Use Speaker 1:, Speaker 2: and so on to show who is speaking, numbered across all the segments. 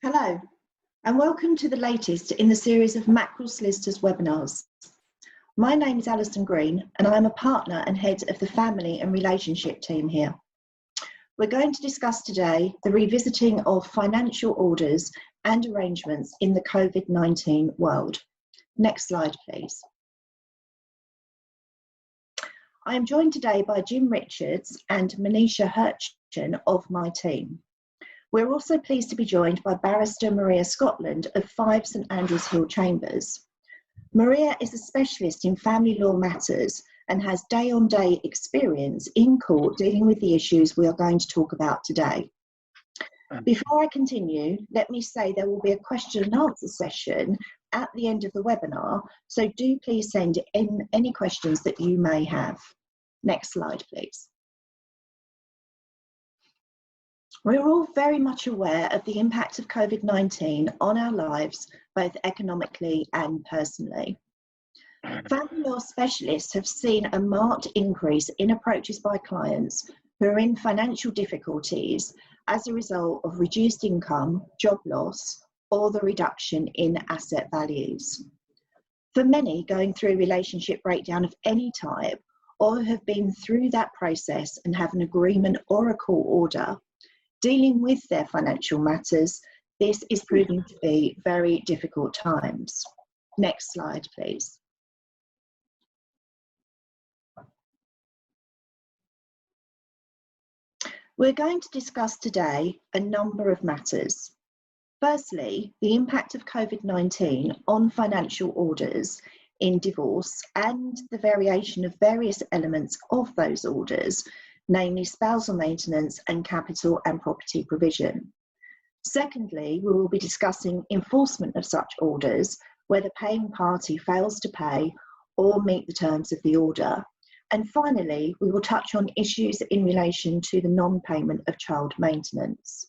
Speaker 1: Hello, and welcome to the latest in the series of Mackrell.Solicitors Webinars. My name is Alison Green, and I am a partner and head of the Family and Relationship team here. We're going to discuss today the revisiting of financial orders and arrangements in the COVID-19 world. Next slide, please. I am joined today by Richards and Manisha Hurchurn of my team. We're also pleased to be joined by Barrister Maria Scotland of 5 St Andrews Hill Chambers. Maria is a specialist in family law matters and has day-on-day experience in court dealing with the issues we are going to talk about today. Before I continue, let me say there will be a question and answer session at the end of the webinar, so do please send in any questions that you may have. Next slide, please. We're all very much aware of the impact of COVID-19 on our lives, both economically and personally. Family law specialists have seen a marked increase in approaches by clients who are in financial difficulties as a result of reduced income, job loss, or the reduction in asset values. For many going through a relationship breakdown of any type, or who have been through that process and have an agreement or a court order, dealing with their financial matters, this is proving to be very difficult times. Next slide, please. We're going to discuss today a number of matters. Firstly, the impact of COVID-19 on financial orders in divorce and the variation of various elements of those orders, namely spousal maintenance and capital and property provision. Secondly, we will be discussing enforcement of such orders where the paying party fails to pay or meet the terms of the order. And finally, we will touch on issues in relation to the non-payment of child maintenance.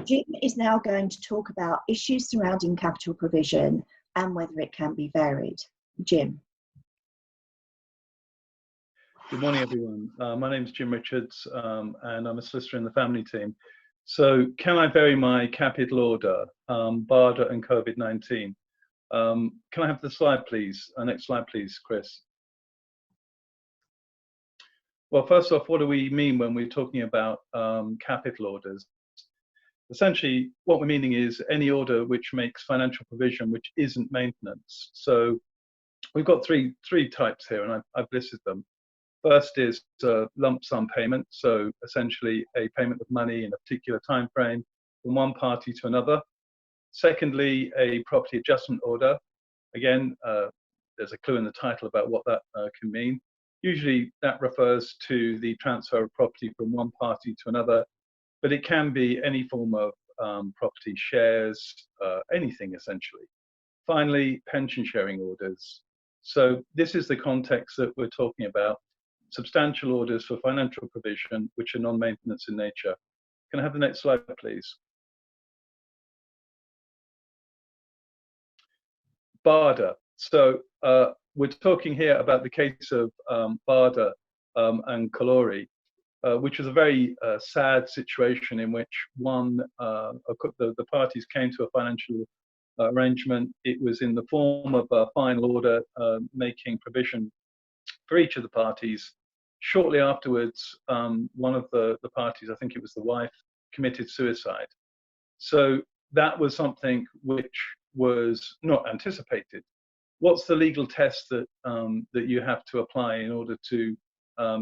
Speaker 1: Jim is now going to talk about issues surrounding capital provision and whether it can be varied. Jim.
Speaker 2: Good morning, everyone. My name is Jim Richards, and I'm a solicitor in the family team. So can I vary my capital order, BARDA and COVID-19? Can I have the slide, please? Next slide, please, Chris. Well, first off, what do we mean when we're talking about capital orders? Essentially, what we're meaning is any order which makes financial provision which isn't maintenance. So we've got three types here, and I've listed them. First is a lump sum payment, so essentially a payment of money in a particular time frame from one party to another. Secondly, a property adjustment order. Again, there's a clue in the title about what that can mean. Usually that refers to the transfer of property from one party to another, but it can be any form of property shares, anything essentially. Finally, pension sharing orders. So this is the context that we're talking about. Substantial orders for financial provision which are non-maintenance in nature. Can I have the next slide, please? BARDA. So we're talking here about the case of BARDA and Kalori, which was a very sad situation in which the parties came to a financial arrangement. It was in the form of a final order making provision for each of the parties. Shortly afterwards, one of the parties, I think it was the wife, committed suicide. So that was something which was not anticipated. What's the legal test that you have to apply in order to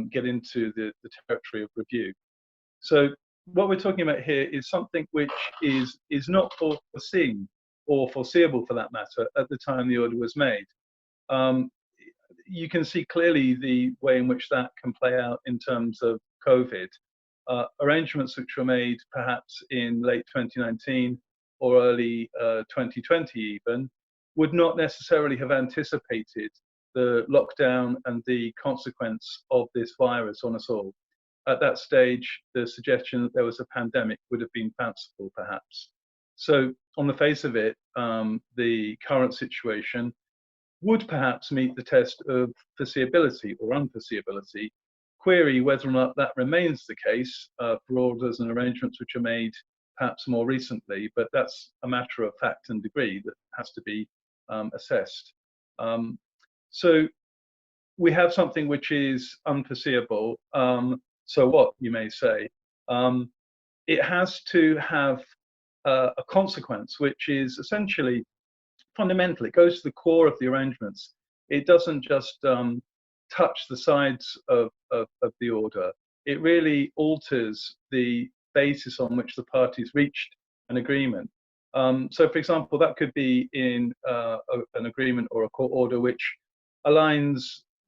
Speaker 2: get into the territory of review? So what we're talking about here is something which is not foreseen or foreseeable for that matter at the time the order was made. You can see clearly the way in which that can play out in terms of COVID. Arrangements which were made perhaps in late 2019 or early 2020 even, would not necessarily have anticipated the lockdown and the consequence of this virus on us all. At that stage, the suggestion that there was a pandemic would have been fanciful perhaps. So on the face of it, the current situation would perhaps meet the test of foreseeability or unforeseeability. Query whether or not that remains the case for orders and arrangements which are made perhaps more recently, but that's a matter of fact and degree that has to be assessed. So we have something which is unforeseeable. So what, you may say? It has to have a consequence, which is essentially fundamental. It goes to the core of the arrangements. It doesn't just touch the sides of the order. It really alters the basis on which the parties reached an agreement. So, for example, that could be in an agreement or a court order which aligns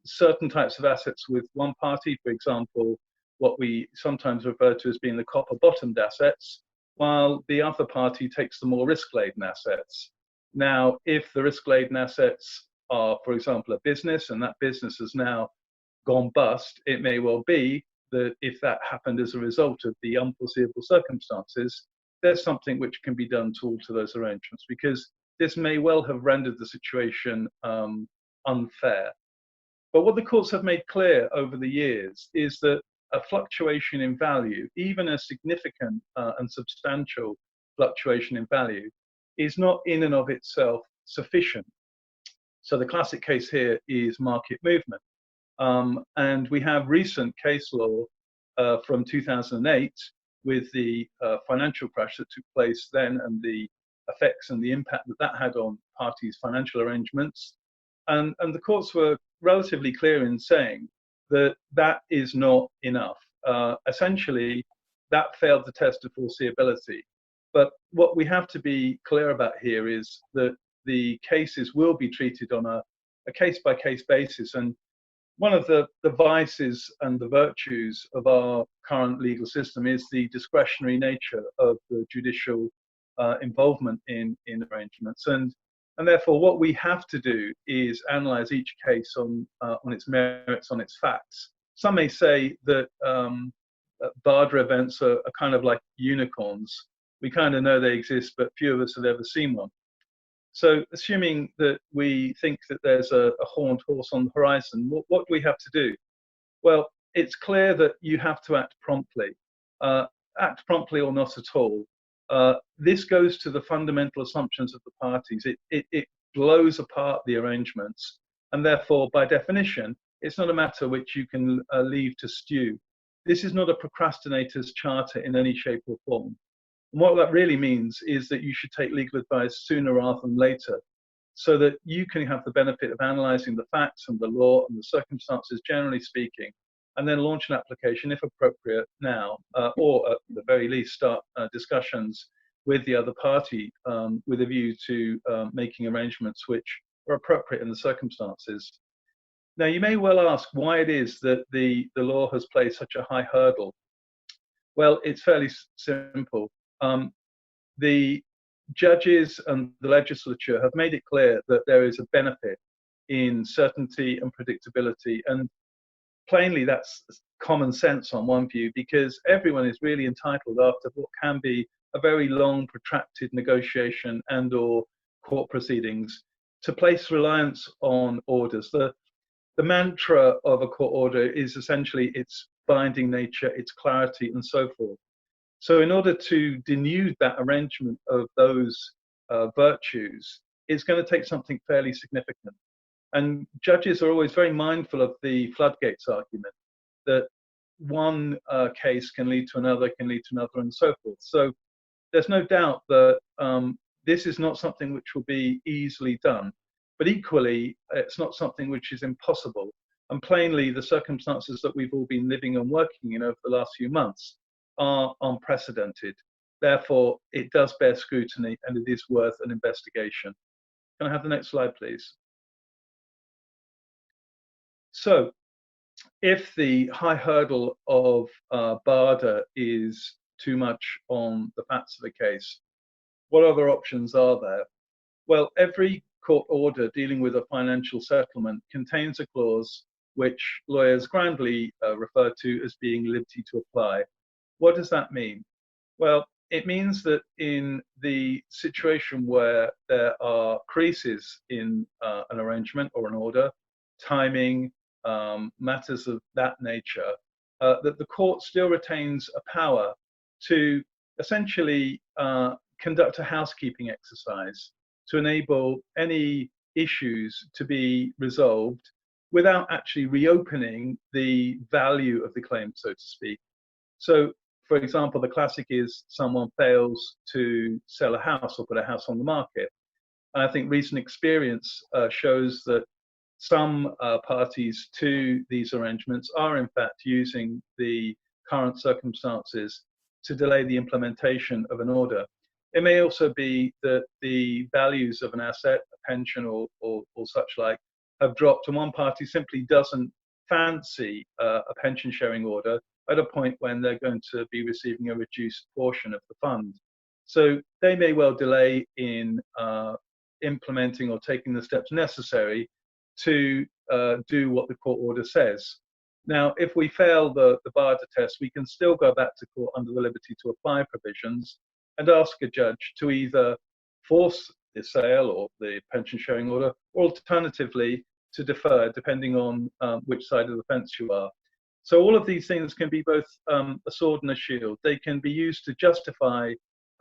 Speaker 2: certain types of assets with one party, for example, what we sometimes refer to as being the copper-bottomed assets, while the other party takes the more risk-laden assets. Now, if the risk-laden assets are, for example, a business, and that business has now gone bust, it may well be that if that happened as a result of the unforeseeable circumstances, there's something which can be done to alter those arrangements, because this may well have rendered the situation unfair. But what the courts have made clear over the years is that a fluctuation in value, even a significant and substantial fluctuation in value, is not in and of itself sufficient. So the classic case here is market movement. And we have recent case law from 2008 with the financial crash that took place then, and the effects and the impact that that had on parties' financial arrangements. And the courts were relatively clear in saying that that is not enough. Essentially, that failed the test of foreseeability. But what we have to be clear about here is that the cases will be treated on a case-by-case basis. And one of the vices and the virtues of our current legal system is the discretionary nature of the judicial involvement in arrangements. And therefore, what we have to do is analyze each case on its merits, on its facts. Some may say that BARDA events are kind of like unicorns. We kind of know they exist, but few of us have ever seen one. So assuming that we think that there's a horned horse on the horizon, what do we have to do? Well, it's clear that you have to act promptly. Act promptly or not at all. This goes to the fundamental assumptions of the parties. It blows apart the arrangements, and therefore, by definition, it's not a matter which you can leave to stew. This is not a procrastinator's charter in any shape or form. And what that really means is that you should take legal advice sooner rather than later, so that you can have the benefit of analysing the facts and the law and the circumstances, generally speaking, and then launch an application, if appropriate, now, or at the very least start discussions with the other party with a view to making arrangements which are appropriate in the circumstances. Now, you may well ask why it is that the law has placed such a high hurdle. Well, it's fairly simple. The judges and the legislature have made it clear that there is a benefit in certainty and predictability, and plainly that's common sense on one view, because everyone is really entitled, after what can be a very long, protracted negotiation and or court proceedings, to place reliance on orders. The mantra of a court order is essentially its binding nature, its clarity, and so forth. So in order to denude that arrangement of those virtues, it's going to take something fairly significant. And judges are always very mindful of the floodgates argument, that one case can lead to another, and so forth. So there's no doubt that this is not something which will be easily done. But equally, it's not something which is impossible. And plainly, the circumstances that we've all been living and working in over the last few months are unprecedented. Therefore, it does bear scrutiny, and it is worth an investigation. Can I have the next slide, please? So, if the high hurdle of BARDA is too much on the facts of the case, what other options are there? Well, every court order dealing with a financial settlement contains a clause which lawyers grandly refer to as being liberty to apply. What does that mean? Well, it means that in the situation where there are creases in an arrangement or an order, timing, matters of that nature, that the court still retains a power to essentially conduct a housekeeping exercise to enable any issues to be resolved without actually reopening the value of the claim, so to speak. So, for example, the classic is someone fails to sell a house or put a house on the market. And I think recent experience shows that some parties to these arrangements are in fact using the current circumstances to delay the implementation of an order. It may also be that the values of an asset, a pension or such like, have dropped, and one party simply doesn't fancy a pension sharing order at a point when they're going to be receiving a reduced portion of the fund. So they may well delay in implementing or taking the steps necessary to do what the court order says. Now, if we fail the Barter test, we can still go back to court under the liberty to apply provisions and ask a judge to either force the sale or the pension sharing order, or alternatively to defer, depending on which side of the fence you are. So all of these things can be both a sword and a shield. They can be used to justify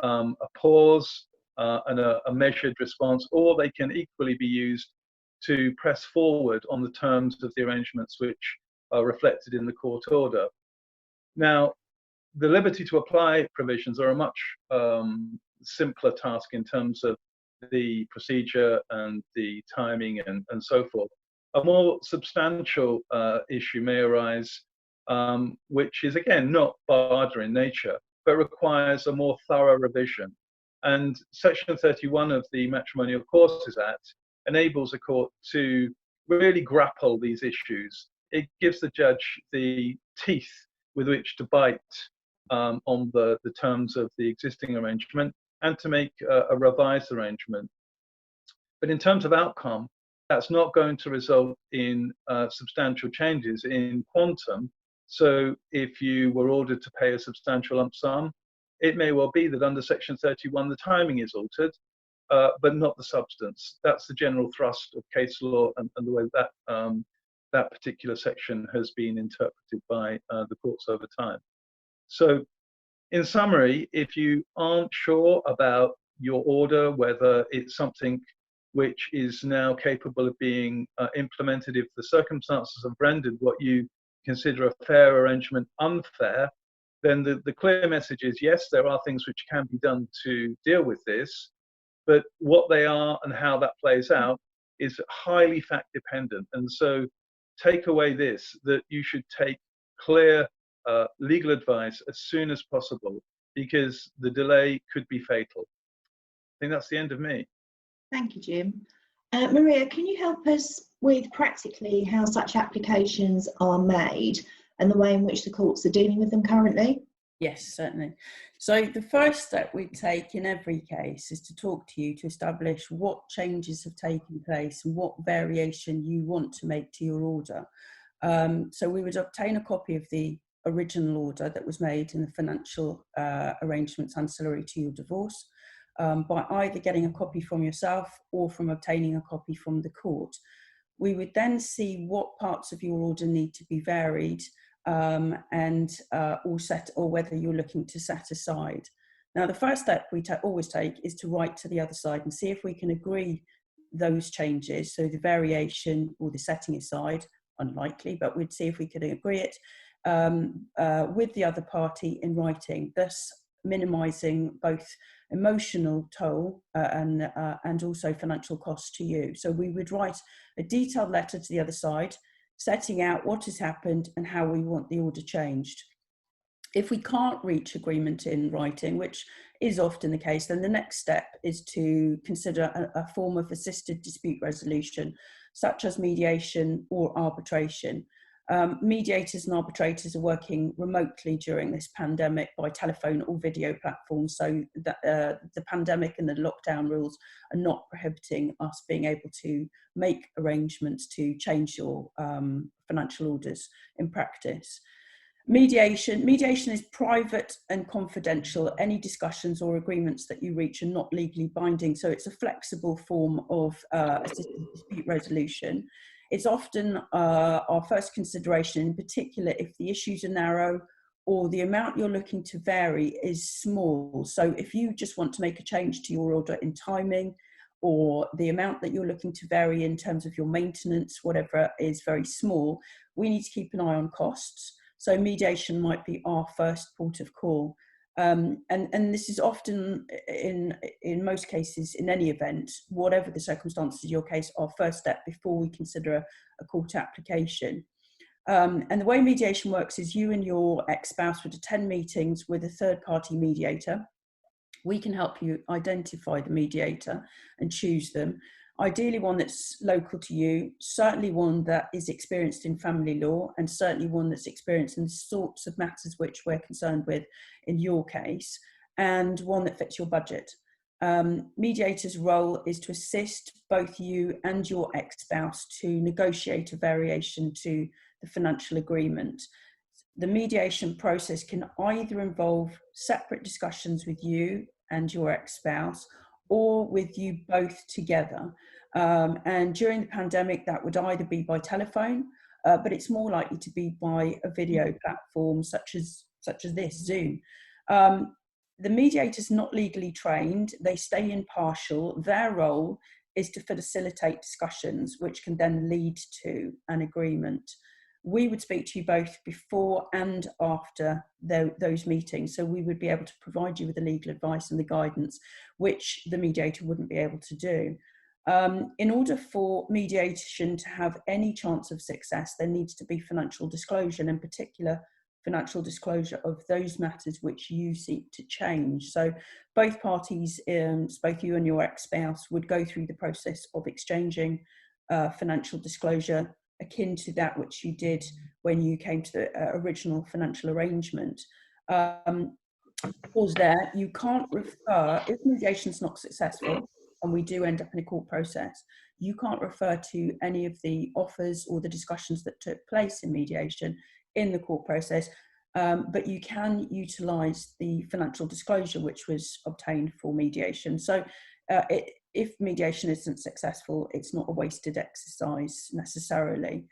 Speaker 2: a pause and a measured response, or they can equally be used to press forward on the terms of the arrangements which are reflected in the court order. Now, the liberty to apply provisions are a much simpler task in terms of the procedure and the timing and so forth. A more substantial issue may arise, which is again not barter in nature, but requires a more thorough revision. And Section 31 of the Matrimonial Causes Act enables a court to really grapple these issues. It gives the judge the teeth with which to bite on the terms of the existing arrangement and to make a revised arrangement. But in terms of outcome, that's not going to result in substantial changes in quantum. So if you were ordered to pay a substantial lump sum, it may well be that under Section 31 the timing is altered, but not the substance. That's the general thrust of case law and the way that that particular section has been interpreted by the courts over time. So in summary, if you aren't sure about your order, whether it's something which is now capable of being implemented, if the circumstances have rendered what you consider a fair arrangement unfair, then the clear message is, yes, there are things which can be done to deal with this, but what they are and how that plays out is highly fact dependent. And so take away this, that you should take clear legal advice as soon as possible, because the delay could be fatal. I think that's the end of me.
Speaker 1: Thank you, Jim. Maria, can you help us with practically how such applications are made and the way in which the courts are dealing with them currently?
Speaker 3: Yes, certainly. So the first step we take in every case is to talk to you to establish what changes have taken place and what variation you want to make to your order. So we would obtain a copy of the original order that was made in the financial arrangements ancillary to your divorce by either getting a copy from yourself or from obtaining a copy from the court. We would then see what parts of your order need to be varied or whether you're looking to set aside. Now, the first step we always take is to write to the other side and see if we can agree those changes. So the variation or the setting aside, unlikely, but we'd see if we could agree it with the other party in writing, thus minimising both emotional toll and also financial costs to you. So we would write a detailed letter to the other side, setting out what has happened and how we want the order changed. If we can't reach agreement in writing, which is often the case, then the next step is to consider a form of assisted dispute resolution, such as mediation or arbitration. Mediators and arbitrators are working remotely during this pandemic by telephone or video platforms, so that the pandemic and the lockdown rules are not prohibiting us being able to make arrangements to change your financial orders in practice. Mediation is private and confidential. Any discussions or agreements that you reach are not legally binding, so it's a flexible form of assisted dispute resolution. It's often our first consideration, in particular if the issues are narrow or the amount you're looking to vary is small. So if you just want to make a change to your order in timing, or the amount that you're looking to vary in terms of your maintenance, whatever, is very small, we need to keep an eye on costs. So mediation might be our first port of call. And this is often, in most cases, in any event, whatever the circumstances of your case, our first step before we consider a court application. And the way mediation works is you and your ex-spouse would attend meetings with a third-party mediator. We can help you identify the mediator and choose them. Ideally one that's local to you, certainly one that is experienced in family law, and certainly one that's experienced in the sorts of matters which we're concerned with in your case, and one that fits your budget. Mediator's role is to assist both you and your ex-spouse to negotiate a variation to the financial agreement. The mediation process can either involve separate discussions with you and your ex-spouse, or with you both together. And during the pandemic, that would either be by telephone, but it's more likely to be by a video platform such as this, Zoom. The mediator's not legally trained, they stay impartial. Their role is to facilitate discussions which can then lead to an agreement. We would speak to you both before and after those meetings, so we would be able to provide you with the legal advice and the guidance which the mediator wouldn't be able to do. In order for mediation to have any chance of success, there needs to be financial disclosure, and in particular financial disclosure of those matters which you seek to change. So both parties, both you and your ex-spouse, would go through the process of exchanging financial disclosure akin to that which you did when you came to the original financial arrangement. Pause there. You can't refer, if mediation's not successful and we do end up in a court process, you can't refer to any of the offers or the discussions that took place in mediation in the court process, but you can utilise the financial disclosure which was obtained for mediation. So if mediation isn't successful, it's not a wasted exercise necessarily.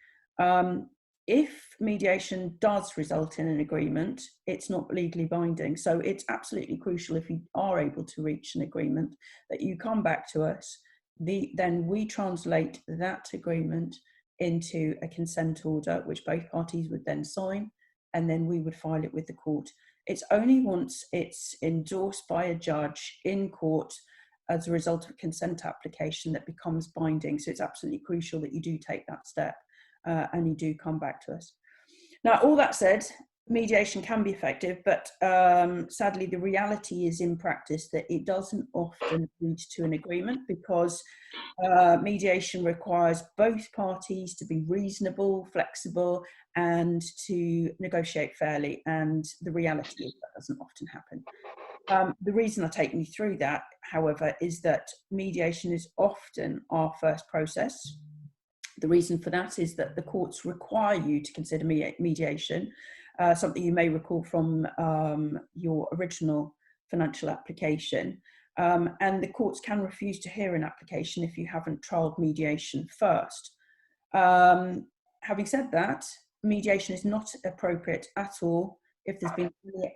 Speaker 3: If mediation does result in an agreement, it's not legally binding. So it's absolutely crucial, if you are able to reach an agreement, that you come back to us. Then we translate that agreement into a consent order, which both parties would then sign, and then we would file it with the court. It's only once it's endorsed by a judge in court as a result of a consent application that becomes binding. So it's absolutely crucial that you do take that step and you do come back to us. Now, all that said, mediation can be effective, but sadly the reality is in practice that it doesn't often lead to an agreement, because mediation requires both parties to be reasonable, flexible, and to negotiate fairly, and the reality is that doesn't often happen. The reason I take you through that, however, is that mediation is often our first process. The reason for that is that the courts require you to consider mediation, something you may recall from your original financial application. And the courts can refuse to hear an application if you haven't trialled mediation first. Having said that, mediation is not appropriate at all if there's been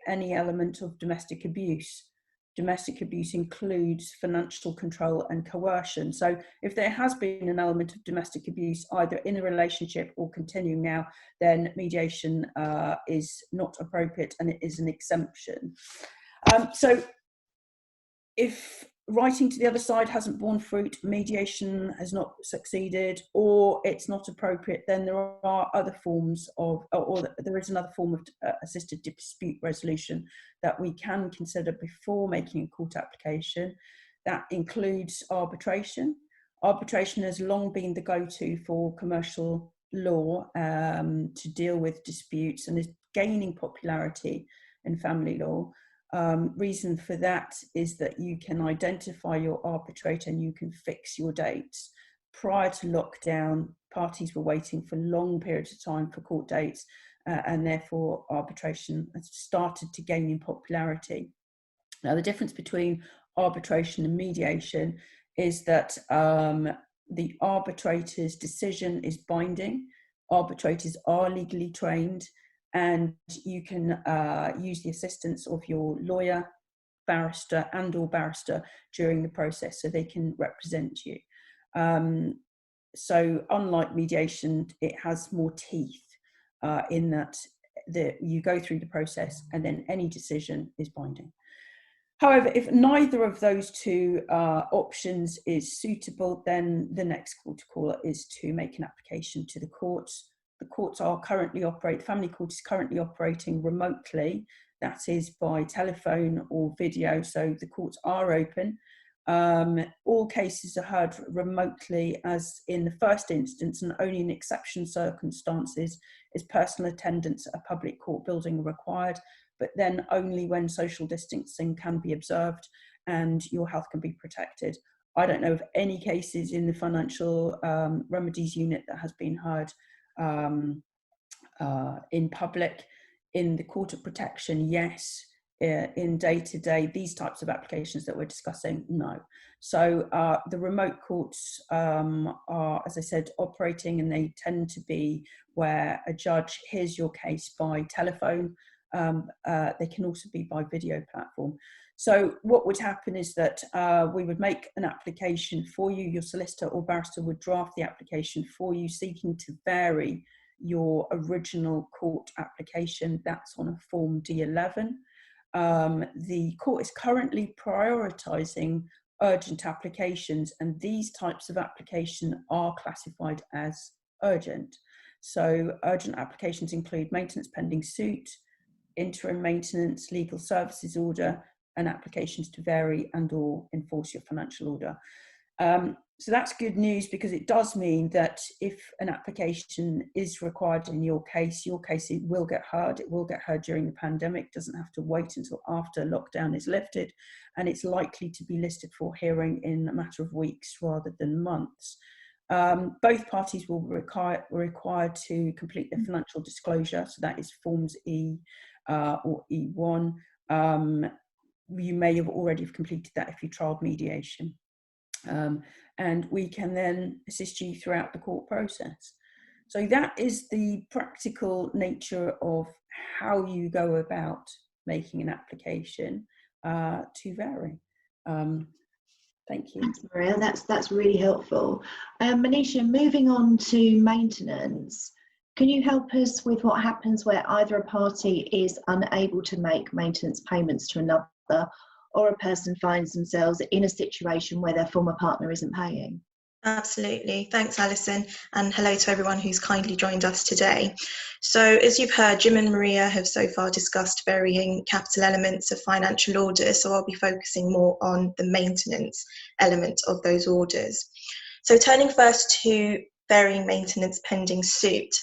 Speaker 3: any element of domestic abuse. Domestic abuse includes financial control and coercion. So if there has been an element of domestic abuse, either in a relationship or continuing now, then mediation is not appropriate, and it is an exemption. So if writing to the other side hasn't borne fruit, mediation has not succeeded, or it's not appropriate, then there are other forms of, or there is another form of assisted dispute resolution that we can consider before making a court application. That includes arbitration. Arbitration has long been the go-to for commercial law to deal with disputes, and is gaining popularity in family law. Reason for that is that you can identify your arbitrator and you can fix your dates. Prior to lockdown, parties were waiting for long periods of time for court dates, and therefore arbitration has started to gain in popularity. Now, the difference between arbitration and mediation is that the arbitrator's decision is binding. Arbitrators are legally trained, and you can use the assistance of your lawyer, barrister or barrister during the process, so they can represent you. So unlike mediation, it has more teeth in that you go through the process and then any decision is binding. However, if neither of those two options is suitable, then the next call to call is to make an application to the courts. The courts are currently family court is currently operating remotely, that is by telephone or video, so the courts are open. All cases are heard remotely as in the first instance, and only in exceptional circumstances is personal attendance at a public court building required, but then only when social distancing can be observed and your health can be protected. I don't know of any cases in the financial remedies unit that has been heard in public. In the Court of Protection, yes. In day-to-day, these types of applications that we're discussing, no. So the remote courts are, as I said, operating, and they tend to be where a judge hears your case by telephone. They can also be by video platform. So what would happen is that we would make an application for you. Your solicitor or barrister would draft the application for you, seeking to vary your original court application. That's on a Form D11. The court is currently prioritising urgent applications, and these types of application are classified as urgent. So urgent applications include maintenance pending suit, interim maintenance, legal services order, and applications to vary and or enforce your financial order. So that's good news, because it does mean that if an application is required in your case it will get heard. It will get heard during the pandemic. It doesn't have to wait until after lockdown is lifted, and it's likely to be listed for hearing in a matter of weeks rather than months. Both parties will be required to complete their financial disclosure, so that is Forms E or E1. You may have already completed that if you trialled mediation. And we can then assist you throughout the court process. So that is the practical nature of how you go about making an application to vary. Thank you.
Speaker 1: Thanks, Maria. That's really helpful. Manisha, moving on to maintenance, can you help us with what happens where either a party is unable to make maintenance payments to another, or a person finds themselves in a situation where their former partner isn't paying?
Speaker 4: Absolutely. Thanks, Alison, and hello to everyone who's kindly joined us today. So as you've heard, Jim and Maria have so far discussed varying capital elements of financial orders, so I'll be focusing more on the maintenance element of those orders. So turning first to varying maintenance pending suit.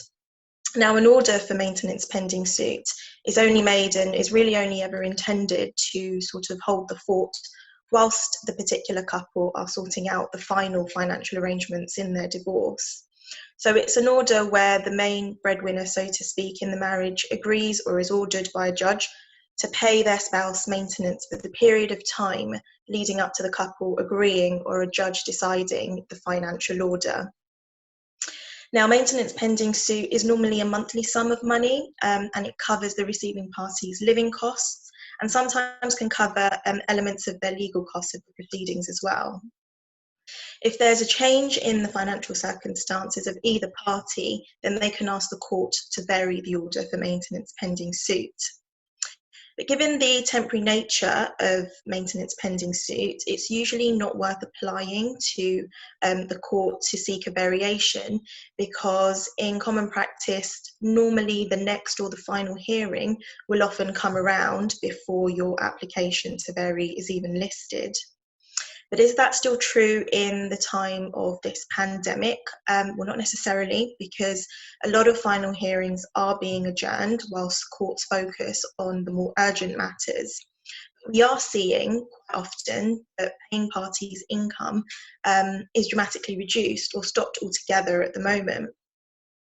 Speaker 4: Now, an order for maintenance pending suit is only made and is really only ever intended to sort of hold the fort whilst the particular couple are sorting out the final financial arrangements in their divorce. So it's an order where the main breadwinner, so to speak, in the marriage agrees or is ordered by a judge to pay their spouse maintenance for the period of time leading up to the couple agreeing or a judge deciding the financial order. Now, maintenance pending suit is normally a monthly sum of money, and it covers the receiving party's living costs, and sometimes can cover elements of their legal costs of the proceedings as well. If there's a change in the financial circumstances of either party, then they can ask the court to vary the order for maintenance pending suit. But given the temporary nature of maintenance pending suit, it's usually not worth applying to the court to seek a variation, because in common practice, normally the next or the final hearing will often come around before your application to vary is even listed. But is that still true in the time of this pandemic? Well, not necessarily, because a lot of final hearings are being adjourned whilst courts focus on the more urgent matters. We are seeing quite often that paying parties' income is dramatically reduced or stopped altogether at the moment.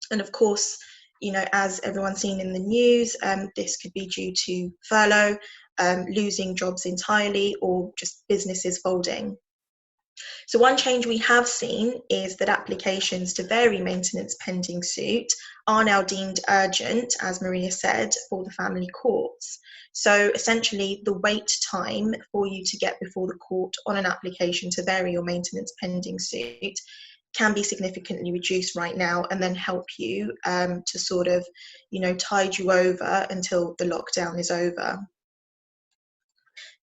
Speaker 4: And of course, you know, as everyone's seen in the news, this could be due to furlough, losing jobs entirely, or just businesses folding. So one change we have seen is that applications to vary maintenance pending suit are now deemed urgent, as Maria said, for the family courts. So essentially the wait time for you to get before the court on an application to vary your maintenance pending suit can be significantly reduced right now, and then help you to sort of, tide you over until the lockdown is over.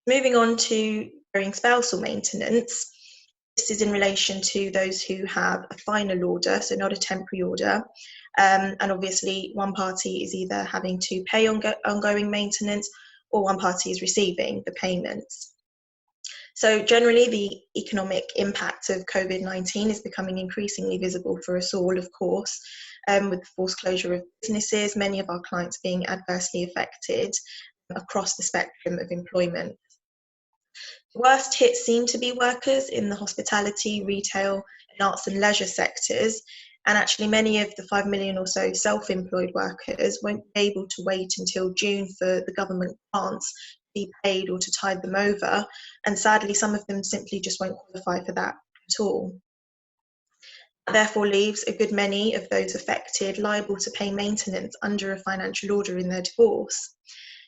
Speaker 4: Moving on to varying spousal maintenance. This is in relation to those who have a final order, so not a temporary order. And obviously one party is either having to pay ongoing maintenance, or one party is receiving the payments. So generally the economic impact of COVID-19 is becoming increasingly visible for us all, of course, with the forced closure of businesses, many of our clients being adversely affected across the spectrum of employment. The worst hit seem to be workers in the hospitality, retail, and arts and leisure sectors. And actually many of the 5 million or so self-employed workers won't be able to wait until June for the government grants to be paid or to tide them over. And sadly, some of them simply just won't qualify for that at all. That therefore leaves a good many of those affected liable to pay maintenance under a financial order in their divorce.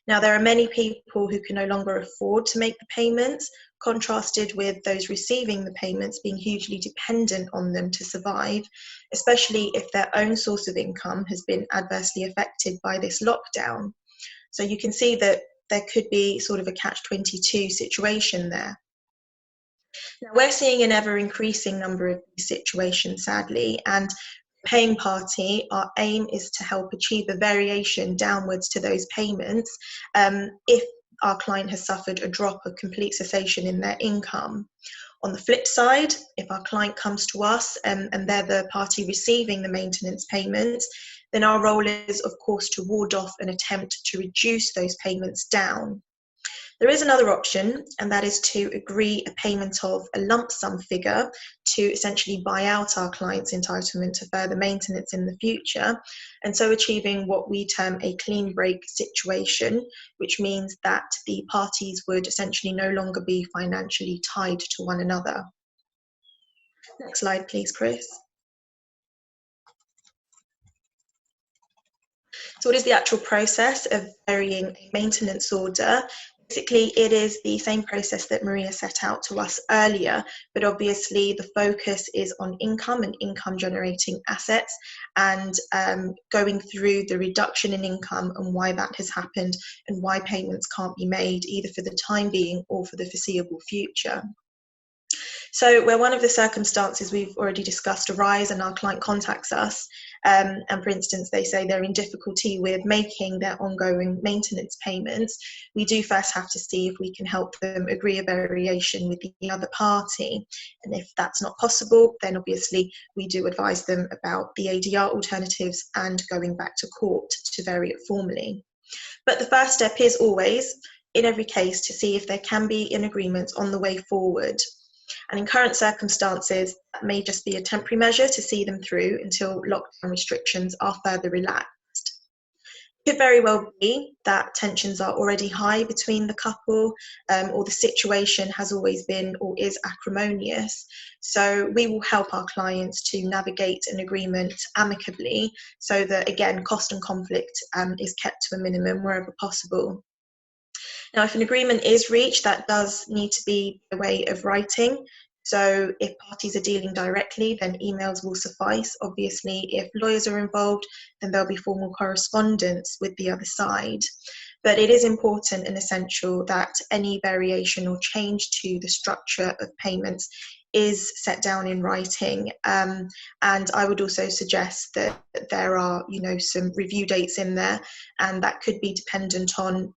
Speaker 4: Now, there are many people who can no longer afford to make the payments, contrasted with those receiving the payments being hugely dependent on them to survive, especially if their own source of income has been adversely affected by this lockdown. So you can see that there could be sort of a catch-22 situation there. Now, we're seeing an ever-increasing number of these situations, sadly, and paying party, our aim is to help achieve a variation downwards to those payments if our client has suffered a drop or complete cessation in their income. On the flip side, if our client comes to us and they're the party receiving the maintenance payments, then our role is, of course, to ward off an attempt to reduce those payments down. There is another option, and that is to agree a payment of a lump sum figure to essentially buy out our client's entitlement to further maintenance in the future, and so achieving what we term a clean break situation, which means that the parties would essentially no longer be financially tied to one another. Next slide, please, Chris. So what is the actual process of varying a maintenance order? Basically, it is the same process that Maria set out to us earlier, but obviously the focus is on income and income generating assets, and going through the reduction in income and why that has happened and why payments can't be made either for the time being or for the foreseeable future. So where one of the circumstances we've already discussed arise and our client contacts us, and for instance, they say they're in difficulty with making their ongoing maintenance payments, we do first have to see if we can help them agree a variation with the other party. And if that's not possible, then obviously we do advise them about the ADR alternatives and going back to court to vary it formally. But the first step is always, in every case, to see if there can be an agreement on the way forward. And in current circumstances, that may just be a temporary measure to see them through until lockdown restrictions are further relaxed. It could very well be that tensions are already high between the couple, or the situation has always been or is acrimonious. So we will help our clients to navigate an agreement amicably so that, again, cost and conflict is kept to a minimum wherever possible. Now, if an agreement is reached, that does need to be a way of writing. So if parties are dealing directly, then emails will suffice. Obviously, if lawyers are involved, then there'll be formal correspondence with the other side. But it is important and essential that any variation or change to the structure of payments is set down in writing, and I would also suggest that there are, some review dates in there, and that could be dependent on,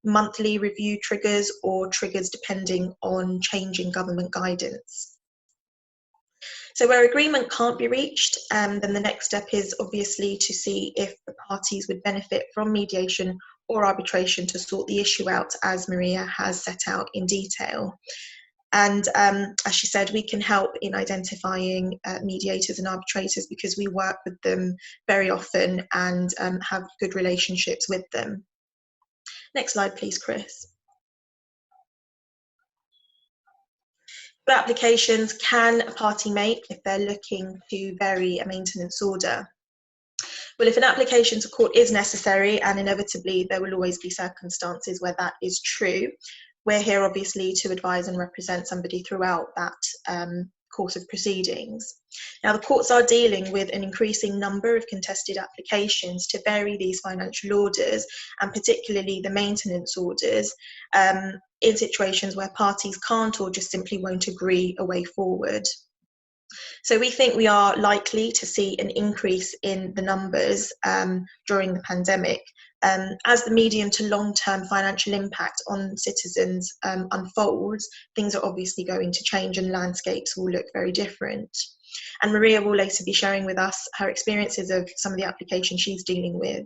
Speaker 4: monthly review triggers or triggers depending on changing government guidance. So where agreement can't be reached, then the next step is obviously to see if the parties would benefit from mediation or arbitration to sort the issue out, as Maria has set out in detail. And as she said, we can help in identifying mediators and arbitrators because we work with them very often and have good relationships with them. Next slide, please, Chris. What applications can a party make if they're looking to vary a maintenance order? Well, if an application to court is necessary, and inevitably there will always be circumstances where that is true, we're here obviously to advise and represent somebody throughout that course of proceedings. Now, the courts are dealing with an increasing number of contested applications to vary these financial orders, and particularly the maintenance orders, in situations where parties can't or just simply won't agree a way forward. So we think we are likely to see an increase in the numbers during the pandemic. As the medium to long-term financial impact on citizens unfolds, things are obviously going to change and landscapes will look very different. And Maria will later be sharing with us her experiences of some of the applications she's dealing with.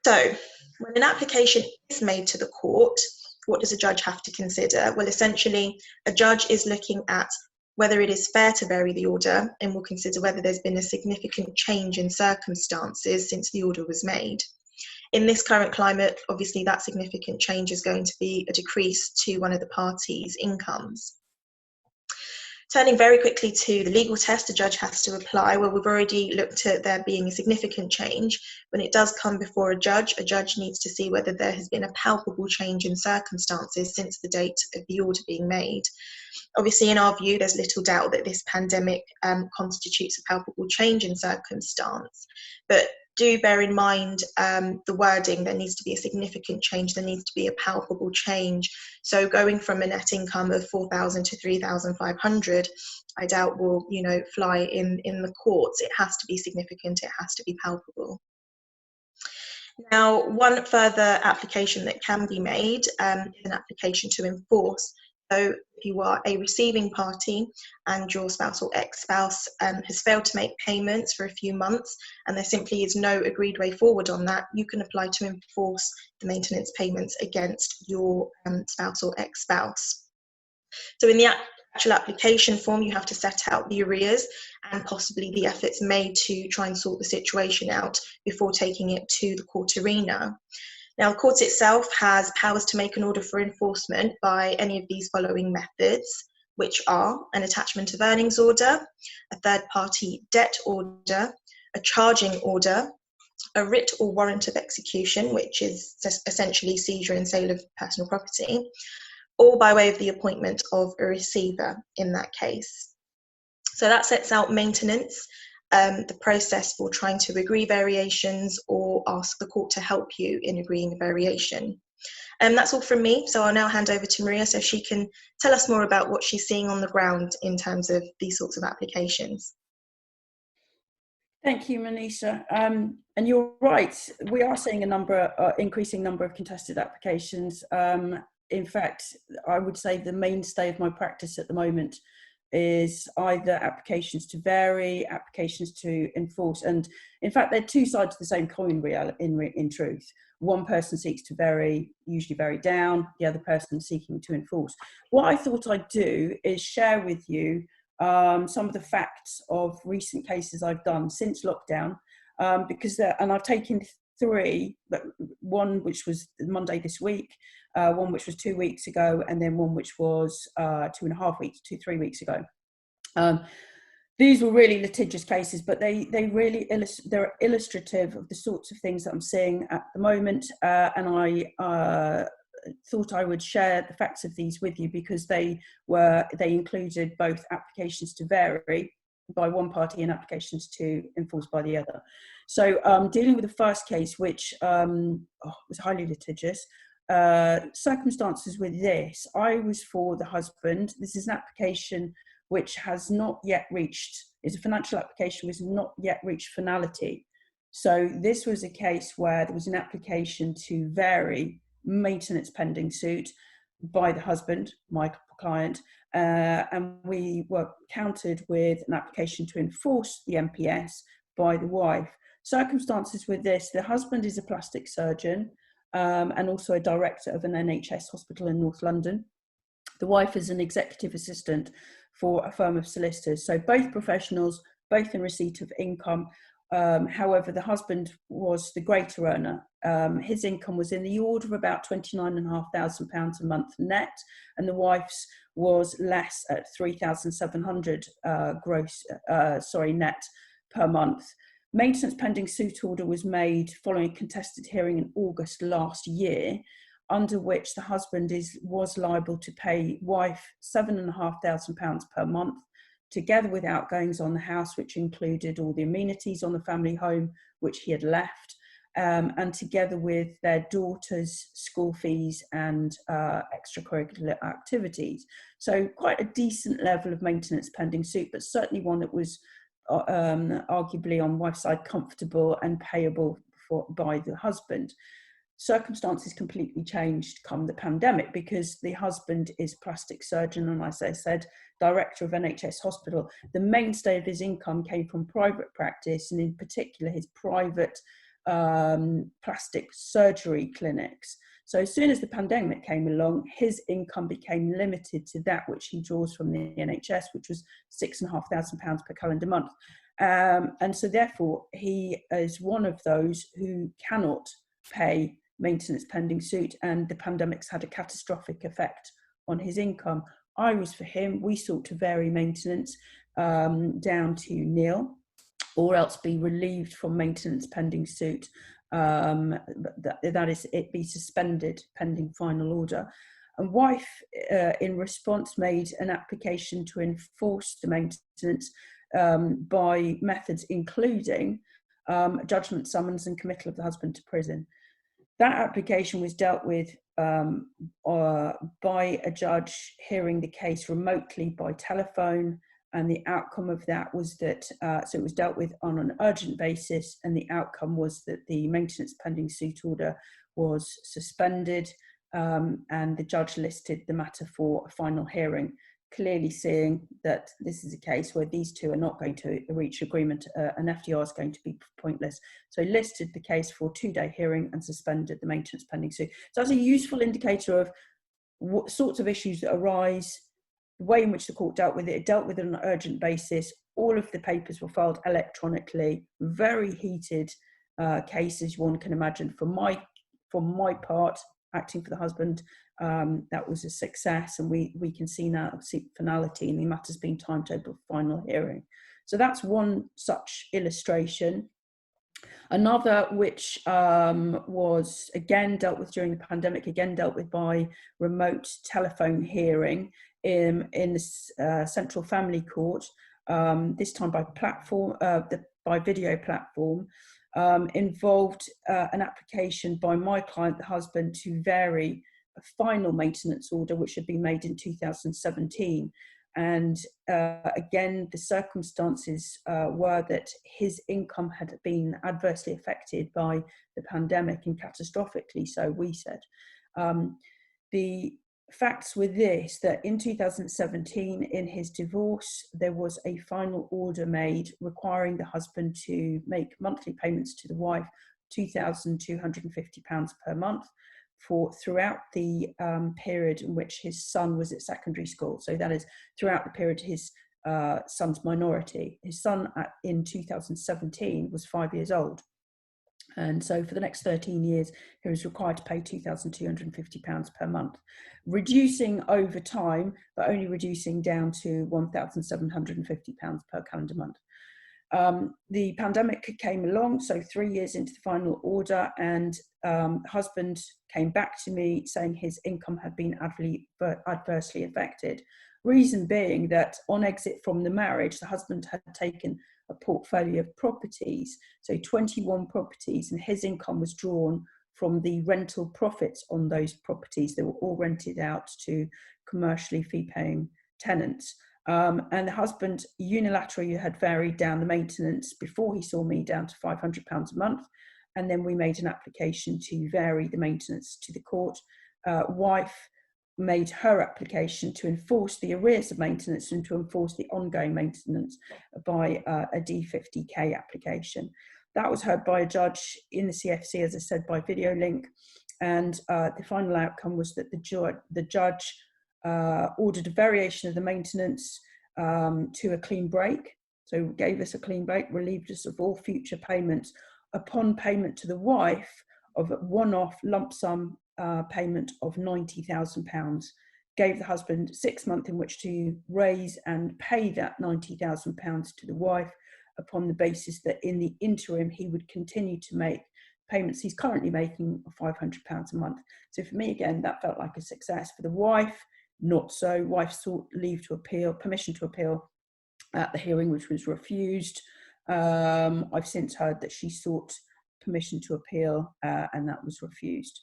Speaker 4: So, when an application is made to the court, what does a judge have to consider? Well, essentially, a judge is looking at whether it is fair to vary the order, and will consider whether there's been a significant change in circumstances since the order was made. In this current climate, obviously that significant change is going to be a decrease to one of the parties' incomes. Turning very quickly to the legal test a judge has to apply, well, we've already looked at there being a significant change. When it does come before a judge needs to see whether there has been a palpable change in circumstances since the date of the order being made. Obviously, in our view, there's little doubt that this pandemic constitutes a palpable change in circumstance, but do bear in mind the wording. There needs to be a significant change, there needs to be a palpable change. So going from a net income of 4,000 to 3,500, I doubt will, fly in the courts. It has to be significant, it has to be palpable. Now, one further application that can be made is an application to enforce. So if you are a receiving party and your spouse or ex-spouse has failed to make payments for a few months and there simply is no agreed way forward on that, you can apply to enforce the maintenance payments against your spouse or ex-spouse. So in the actual application form, you have to set out the arrears and possibly the efforts made to try and sort the situation out before taking it to the court arena. Now, the court itself has powers to make an order for enforcement by any of these following methods, which are an attachment of earnings order, a third-party debt order, a charging order, a writ or warrant of execution, which is essentially seizure and sale of personal property, or by way of the appointment of a receiver in that case. So that sets out maintenance, the process for trying to agree variations or ask the court to help you in agreeing a variation. That's all from me, so I'll now hand over to Maria so she can tell us more about what she's seeing on the ground in terms of these sorts of applications.
Speaker 3: Thank you, Manisha. And you're right, we are seeing increasing number of contested applications. In fact, I would say the mainstay of my practice at the moment is either applications to vary, applications to enforce, and in fact they're two sides of the same coin in truth. One person seeks to vary, usually vary down, the other person seeking to enforce. What I thought I'd do is share with you some of the facts of recent cases I've done since lockdown, and I've taken three, but one which was Monday this week, one which was 2 weeks ago, and then one which was 3 weeks ago. These were really litigious cases, but they're illustrative of the sorts of things that I'm seeing at the moment, and I thought I would share the facts of these with you because they included both applications to vary by one party and applications to enforce by the other. So dealing with the first case, which was highly litigious, circumstances with this, I was for the husband. This is an application which has not yet reached, is a financial application which has not yet reached finality. So this was a case where there was an application to vary maintenance pending suit by the husband, my client, and we were countered with an application to enforce the MPS by the wife. Circumstances with this, the husband is a plastic surgeon and also a director of an NHS hospital in North London. The wife is an executive assistant for a firm of solicitors. So both professionals, both in receipt of income. However, the husband was the greater earner. His income was in the order of about £29,500 a month net, and the wife's was less at 3,700 net per month. Maintenance pending suit order was made following a contested hearing in August last year, under which the husband was liable to pay wife £7,500 per month, together with outgoings on the house, which included all the amenities on the family home which he had left, and together with their daughter's school fees and extracurricular activities. So quite a decent level of maintenance pending suit, but certainly one that was arguably on wife's side comfortable and payable by the husband. Circumstances completely changed come the pandemic, because the husband is plastic surgeon and, as I said, director of NHS hospital. The mainstay of his income came from private practice, and in particular his private plastic surgery clinics. So as soon as the pandemic came along, his income became limited to that which he draws from the NHS, which was £6,500 per calendar month. And so therefore he is one of those who cannot pay maintenance pending suit, and the pandemic's had a catastrophic effect on his income. I was for him, we sought to vary maintenance down to nil, or else be relieved from maintenance pending suit. That is, it be suspended pending final order. And wife, in response, made an application to enforce the maintenance by methods including judgment summons and committal of the husband to prison. That application was dealt with by a judge hearing the case remotely by telephone, and the outcome of that was that, so it was dealt with on an urgent basis, and the outcome was that the maintenance pending suit order was suspended, and the judge listed the matter for a final hearing, clearly seeing that this is a case where these two are not going to reach agreement, and FDR is going to be pointless. So he listed the case for a 2-day hearing and suspended the maintenance pending suit. So that's a useful indicator of what sorts of issues that arise, the way in which the court dealt with it. It dealt with it on an urgent basis. All of the papers were filed electronically. Very heated cases, one can imagine. For my part, acting for the husband, that was a success, and we can see now finality, and the matter's been timetabled for final hearing. So that's one such illustration. Another, which was again dealt with during the pandemic, again dealt with by remote telephone hearing in the Central Family Court, this time by by video platform, involved an application by my client, the husband, to vary a final maintenance order which had been made in 2017. And again, the circumstances were that his income had been adversely affected by the pandemic, and catastrophically so, we said. The facts were this, that in 2017, in his divorce, there was a final order made requiring the husband to make monthly payments to the wife, £2,250 per month, for throughout the period in which his son was at secondary school. So that is throughout the period his son's minority. His son in 2017 was 5 years old. And so for the next 13 years, he was required to pay £2,250 per month, reducing over time, but only reducing down to £1,750 per calendar month. The pandemic came along, so 3 years into the final order, and husband came back to me saying his income had been adversely affected. Reason being that on exit from the marriage, the husband had taken a portfolio of properties, so 21 properties, and his income was drawn from the rental profits on those properties. They were all rented out to commercially fee-paying tenants. And the husband unilaterally had varied down the maintenance before he saw me down to £500 a month. And then we made an application to vary the maintenance to the court. Wife made her application to enforce the arrears of maintenance and to enforce the ongoing maintenance by a D50K application. That was heard by a judge in the CFC, as I said, by video link. And the final outcome was that the judge ordered a variation of the maintenance to a clean break, So gave us a clean break, relieved us of all future payments upon payment to the wife of a one-off lump sum payment of £90,000. Gave the husband 6 months in which to raise and pay that £90,000 to the wife, upon the basis that in the interim he would continue to make payments he's currently making of £500 a month. So for me, again, that felt like a success. For the wife, not so. Wife sought leave to appeal, permission to appeal at the hearing, which was refused. I've since heard that she sought permission to appeal and that was refused.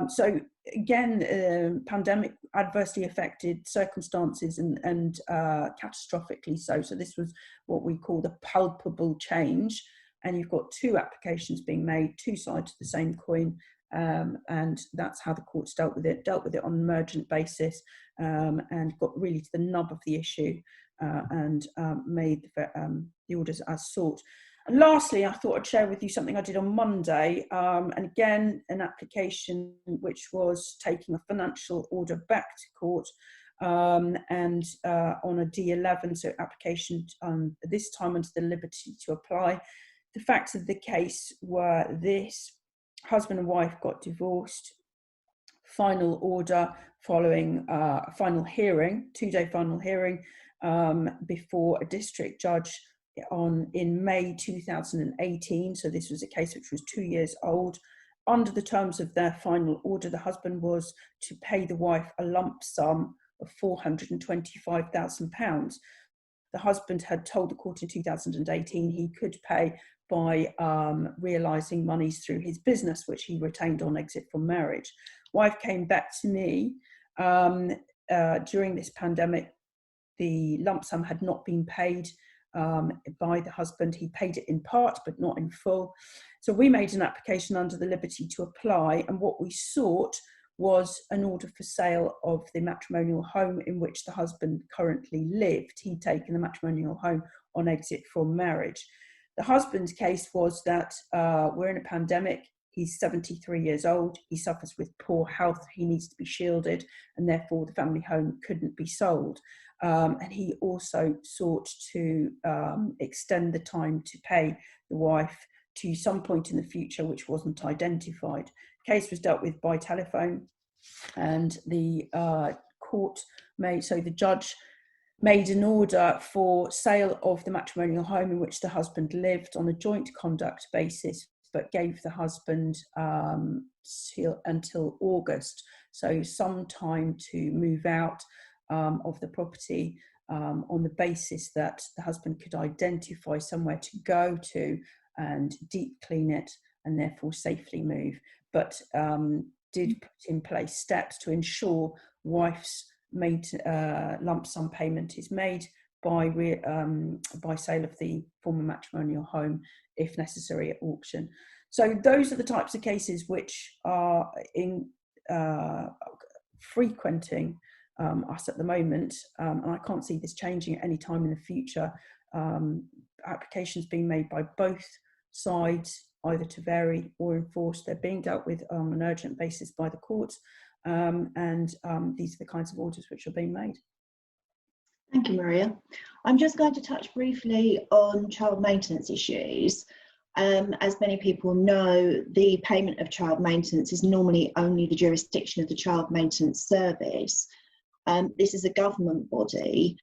Speaker 3: So again, pandemic adversely affected circumstances and catastrophically so. So this was what we call the palpable change. And you've got two applications being made, two sides of the same coin. And that's how the courts dealt with it on an emergent basis, and got really to the nub of the issue and made the orders as sought. And lastly, I thought I'd share with you something I did on Monday, and again, an application which was taking a financial order back to court, and on a D11, so application this time under the liberty to apply. The facts of the case were this: husband and wife got divorced, final order following a final hearing, 2-day final hearing, before a district judge in May 2018. So this was a case which was 2 years old. Under the terms of their final order, the husband was to pay the wife a lump sum of £425,000. The husband had told the court in 2018 he could pay by realising monies through his business, which he retained on exit from marriage. Wife came back to me during this pandemic. The lump sum had not been paid by the husband. He paid it in part, but not in full. So we made an application under the liberty to apply, and what we sought was an order for sale of the matrimonial home in which the husband currently lived. He'd taken the matrimonial home on exit from marriage. The husband's case was that we're in a pandemic. He's 73 years old. He suffers with poor health. He needs to be shielded, and therefore the family home couldn't be sold. And he also sought to extend the time to pay the wife to some point in the future, which wasn't identified. Case was dealt with by telephone, and the judge made an order for sale of the matrimonial home in which the husband lived on a joint conduct basis, but gave the husband until August, so some time to move out of the property on the basis that the husband could identify somewhere to go to and deep clean it and therefore safely move, but did put in place steps to ensure wife's lump sum payment is made by sale of the former matrimonial home, if necessary, at auction. So those are the types of cases which are frequenting us at the moment, and I can't see this changing at any time in the future. Applications being made by both sides, either to vary or enforce. They're being dealt with on an urgent basis by the courts, and these are the kinds of orders which are being made.
Speaker 1: Thank you, Maria. I'm just going to touch briefly on child maintenance issues. As many people know, the payment of child maintenance is normally only the jurisdiction of the Child Maintenance Service. This is a government body,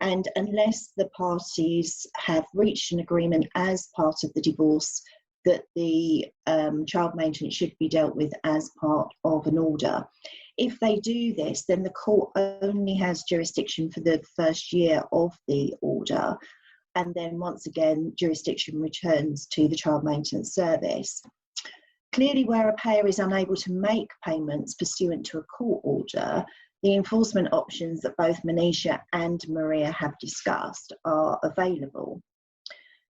Speaker 1: and unless the parties have reached an agreement as part of the divorce that the child maintenance should be dealt with as part of an order. If they do this, then the court only has jurisdiction for the first year of the order, and then once again jurisdiction returns to the Child Maintenance Service. Clearly, where a payer is unable to make payments pursuant to a court order, the enforcement options that both Manisha and Maria have discussed are available.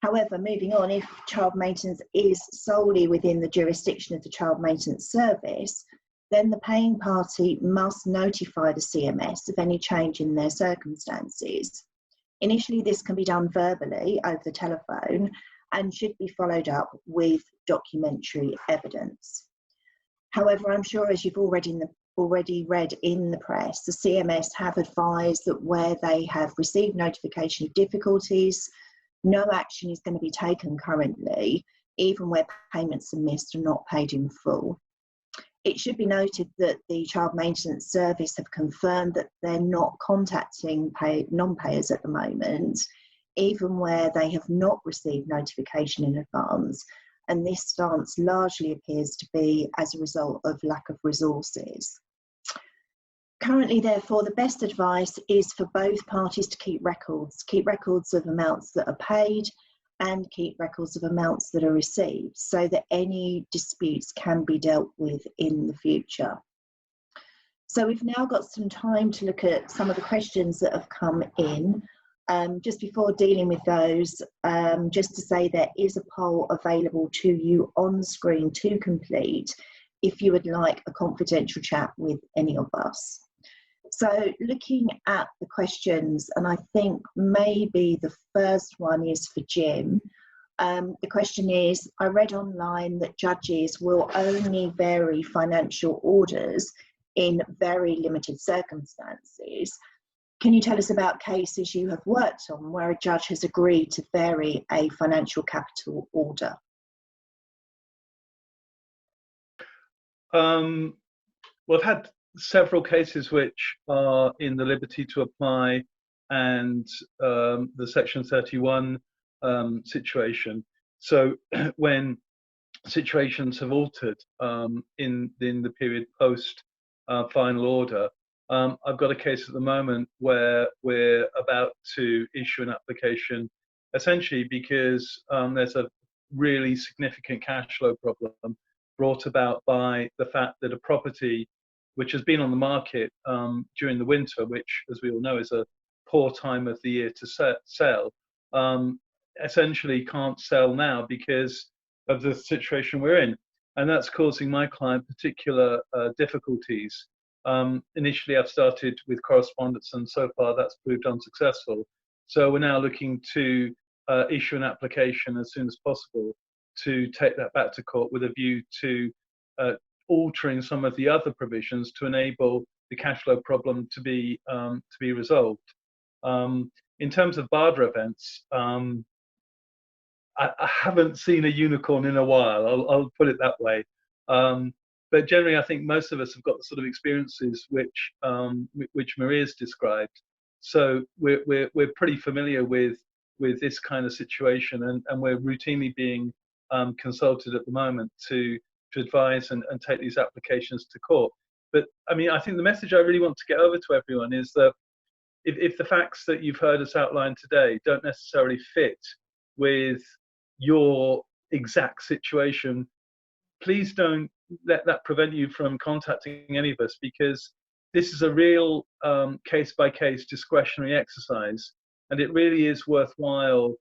Speaker 1: However, moving on, if child maintenance is solely within the jurisdiction of the Child Maintenance Service, then the paying party must notify the CMS of any change in their circumstances. Initially, this can be done verbally over the telephone and should be followed up with documentary evidence. However, I'm sure, as you've already read in the press, the CMS have advised that where they have received notification of difficulties, no action is going to be taken currently, even where payments are missed or not paid in full. It should be noted that the Child Maintenance Service have confirmed that they're not contacting non-payers at the moment, even where they have not received notification in advance, and this stance largely appears to be as a result of lack of resources. Currently, therefore, the best advice is for both parties to keep records of amounts that are paid and keep records of amounts that are received, so that any disputes can be dealt with in the future. So we've now got some time to look at some of the questions that have come in. Just before dealing with those, just to say there is a poll available to you on screen to complete if you would like a confidential chat with any of us. So looking at the questions, and I think maybe the first one is for Jim. The question is, I read online that judges will only vary financial orders in very limited circumstances. Can you tell us about cases you have worked on where a judge has agreed to vary a financial capital order?
Speaker 2: Well, I've had several cases which are in the liberty to apply and the Section 31 situation. So when situations have altered in the period post final order, I've got a case at the moment where we're about to issue an application, essentially because there's a really significant cash flow problem brought about by the fact that a property which has been on the market during the winter, which, as we all know, is a poor time of the year to sell, essentially can't sell now because of the situation we're in. And that's causing my client particular difficulties. Initially, I've started with correspondence, and so far that's proved unsuccessful. So we're now looking to issue an application as soon as possible to take that back to court with a view to altering some of the other provisions to enable the cash flow problem to be resolved. In terms of BARDA events, I haven't seen a unicorn in a while. I'll put it that way. But generally, I think most of us have got the sort of experiences which Maria's described. So we're pretty familiar with this kind of situation, and we're routinely being consulted at the moment to advise and take these applications to court. But I mean, I think the message I really want to get over to everyone is that if the facts that you've heard us outline today don't necessarily fit with your exact situation, please don't let that prevent you from contacting any of us, because this is a real case-by-case discretionary exercise, and it really is worthwhile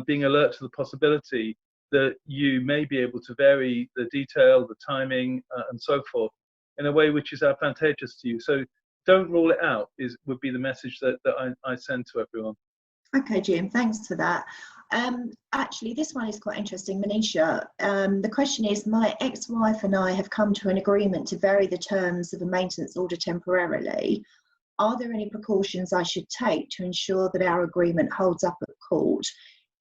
Speaker 2: being alert to the possibility that you may be able to vary the detail, the timing, and so forth in a way which is advantageous to you. So don't rule it out would be the message that I send to everyone.
Speaker 1: Okay, Jim, thanks for that. Actually, this one is quite interesting, Manisha. The question is, my ex-wife and I have come to an agreement to vary the terms of a maintenance order temporarily. Are there any precautions I should take to ensure that our agreement holds up at court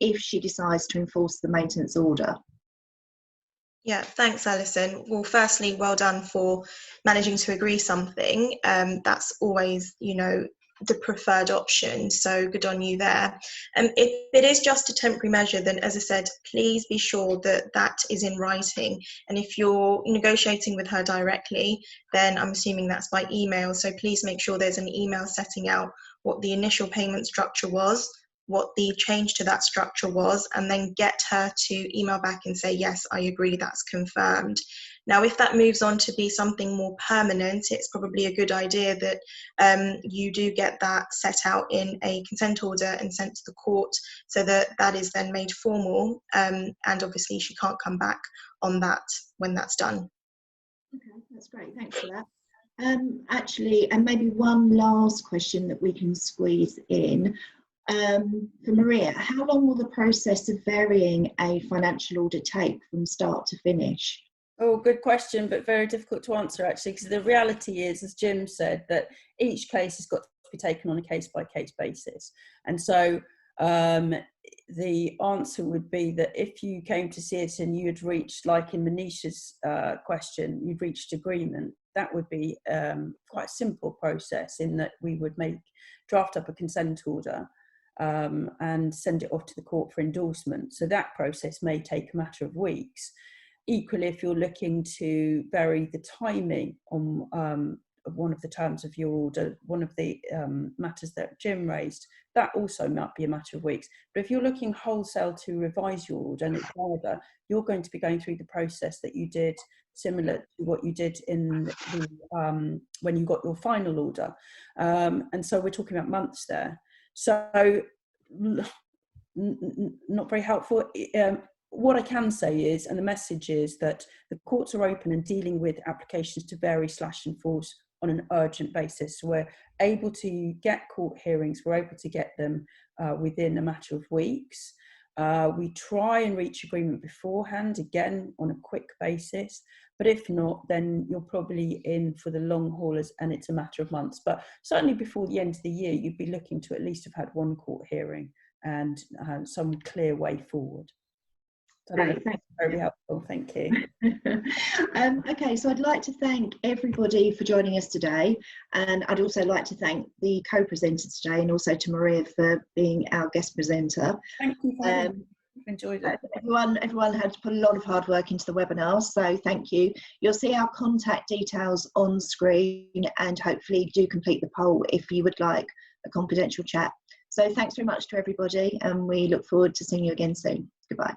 Speaker 1: if she decides to enforce the maintenance order?
Speaker 4: Yeah, thanks, Alison. Well, firstly, well done for managing to agree something. That's always, the preferred option. So good on you there. If it is just a temporary measure, then as I said, please be sure that that is in writing. And if you're negotiating with her directly, then I'm assuming that's by email. So please make sure there's an email setting out what the initial payment structure was, what the change to that structure was, and then get her to email back and say, yes, I agree, that's confirmed. Now, if that moves on to be something more permanent, it's probably a good idea that you do get that set out in a consent order and sent to the court, so that that is then made formal, and obviously she can't come back on that when that's done.
Speaker 1: Okay, that's great, thanks for that. Actually, and maybe one last question that we can squeeze in. For Maria, how long will the process of varying a financial order take from start to finish?
Speaker 3: Oh, good question, but very difficult to answer, actually, because the reality is, as Jim said, that each case has got to be taken on a case-by-case basis. And so the answer would be that if you came to see it and you had reached, like in Manisha's question, you'd reached agreement, that would be quite a simple process, in that we would draft up a consent order and send it off to the court for endorsement. So that process may take a matter of weeks. Equally, if you're looking to vary the timing on one of the terms of your order, one of the matters that Jim raised, that also might be a matter of weeks. But if you're looking wholesale to revise your order and it's harder, you're going to be going through the process that you did, similar to what you did in the, when you got your final order. And so we're talking about months there. So not very helpful. What I can say is, and the message is, that the courts are open and dealing with applications to vary/enforce on an urgent basis. So we're able to get court hearings, we're able to get them within a matter of weeks. We try and reach agreement beforehand, again, on a quick basis. But if not, then you're probably in for the long haulers and it's a matter of months. But certainly before the end of the year, you'd be looking to at least have had one court hearing and some clear way forward.
Speaker 1: Great, thank you.
Speaker 3: Very helpful, thank you.
Speaker 1: Okay, so I'd like to thank everybody for joining us today, and I'd also like to thank the co-presenters today, and also to Maria for being our guest presenter.
Speaker 3: Thank you. I've enjoyed it.
Speaker 1: Everyone had to put a lot of hard work into the webinar, so thank you. You'll see our contact details on screen, and hopefully do complete the poll if you would like a confidential chat. So thanks very much to everybody, and we look forward to seeing you again soon. Goodbye.